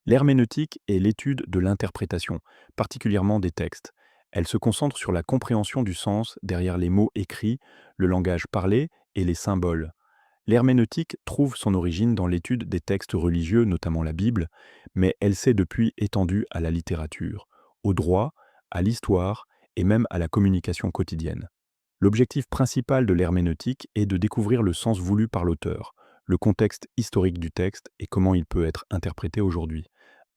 L'herméneutique est l'étude de l'interprétation, particulièrement des textes. Elle se concentre sur la compréhension du sens derrière les mots écrits, le langage parlé et les symboles. L'herméneutique trouve son origine dans l'étude des textes religieux, notamment la Bible, mais elle s'est depuis étendue à la littérature, au droit, à l'histoire et même à la communication quotidienne. L'objectif principal de l'herméneutique est de découvrir le sens voulu par l'auteur, le contexte historique du texte et comment il peut être interprété aujourd'hui.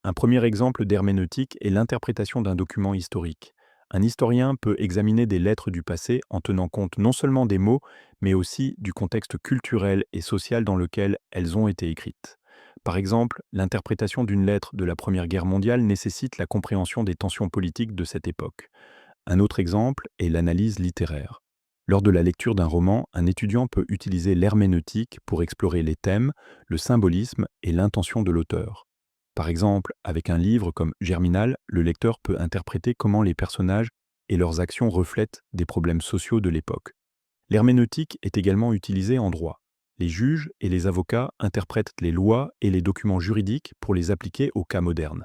Un premier exemple d'herméneutique est l'interprétation d'un document historique. Un historien peut examiner des lettres du passé en tenant compte non seulement des mots, mais aussi du contexte culturel et social dans lequel elles ont été écrites. Par exemple, l'interprétation d'une lettre de la Première Guerre mondiale nécessite la compréhension des tensions politiques de cette époque. Un autre exemple est l'analyse littéraire. Lors de la lecture d'un roman, un étudiant peut utiliser l'herméneutique pour explorer les thèmes, le symbolisme et l'intention de l'auteur. Par exemple, avec un livre comme Germinal, le lecteur peut interpréter comment les personnages et leurs actions reflètent des problèmes sociaux de l'époque. L'herméneutique est également utilisée en droit. Les juges et les avocats interprètent les lois et les documents juridiques pour les appliquer aux cas modernes.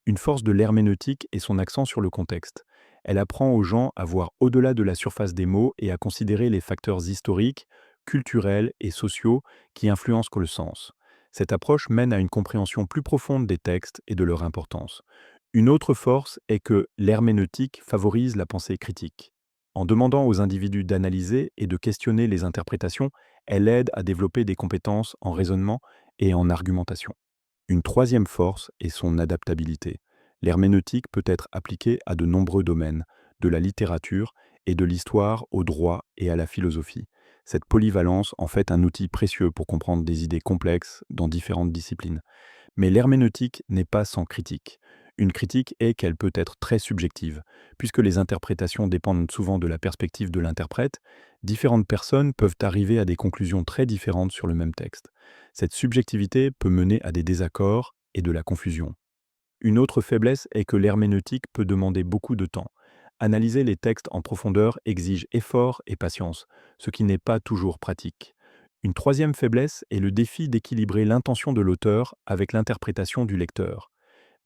Une force de l'herméneutique est son accent sur le contexte. Elle apprend aux gens à voir au-delà de la surface des mots et à considérer les facteurs historiques, culturels et sociaux qui influencent le sens. Cette approche mène à une compréhension plus profonde des textes et de leur importance. Une autre force est que l'herméneutique favorise la pensée critique. En demandant aux individus d'analyser et de questionner les interprétations, elle aide à développer des compétences en raisonnement et en argumentation. Une troisième force est son adaptabilité. L'herméneutique peut être appliquée à de nombreux domaines, de la littérature et de l'histoire au droit et à la philosophie. Cette polyvalence en fait un outil précieux pour comprendre des idées complexes dans différentes disciplines. Mais l'herméneutique n'est pas sans critique. Une critique est qu'elle peut être très subjective. Puisque les interprétations dépendent souvent de la perspective de l'interprète, différentes personnes peuvent arriver à des conclusions très différentes sur le même texte. Cette subjectivité peut mener à des désaccords et de la confusion. Une autre faiblesse est que l'herméneutique peut demander beaucoup de temps. Analyser les textes en profondeur exige effort et patience, ce qui n'est pas toujours pratique. Une troisième faiblesse est le défi d'équilibrer l'intention de l'auteur avec l'interprétation du lecteur.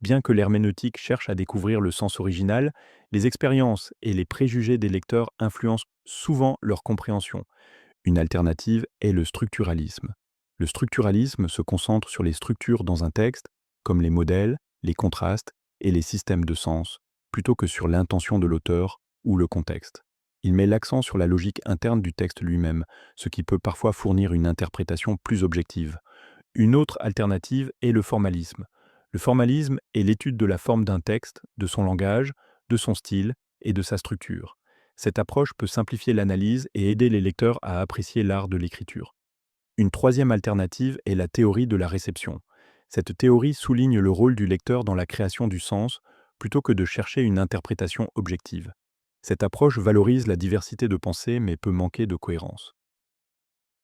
Bien que l'herméneutique cherche à découvrir le sens original, les expériences et les préjugés des lecteurs influencent souvent leur compréhension. Une alternative est le structuralisme. Le structuralisme se concentre sur les structures dans un texte, comme les modèles, les contrastes et les systèmes de sens, plutôt que sur l'intention de l'auteur ou le contexte. Il met l'accent sur la logique interne du texte lui-même, ce qui peut parfois fournir une interprétation plus objective. Une autre alternative est le formalisme. Le formalisme est l'étude de la forme d'un texte, de son langage, de son style et de sa structure. Cette approche peut simplifier l'analyse et aider les lecteurs à apprécier l'art de l'écriture. Une troisième alternative est la théorie de la réception. Cette théorie souligne le rôle du lecteur dans la création du sens, plutôt que de chercher une interprétation objective. Cette approche valorise la diversité de pensée mais peut manquer de cohérence.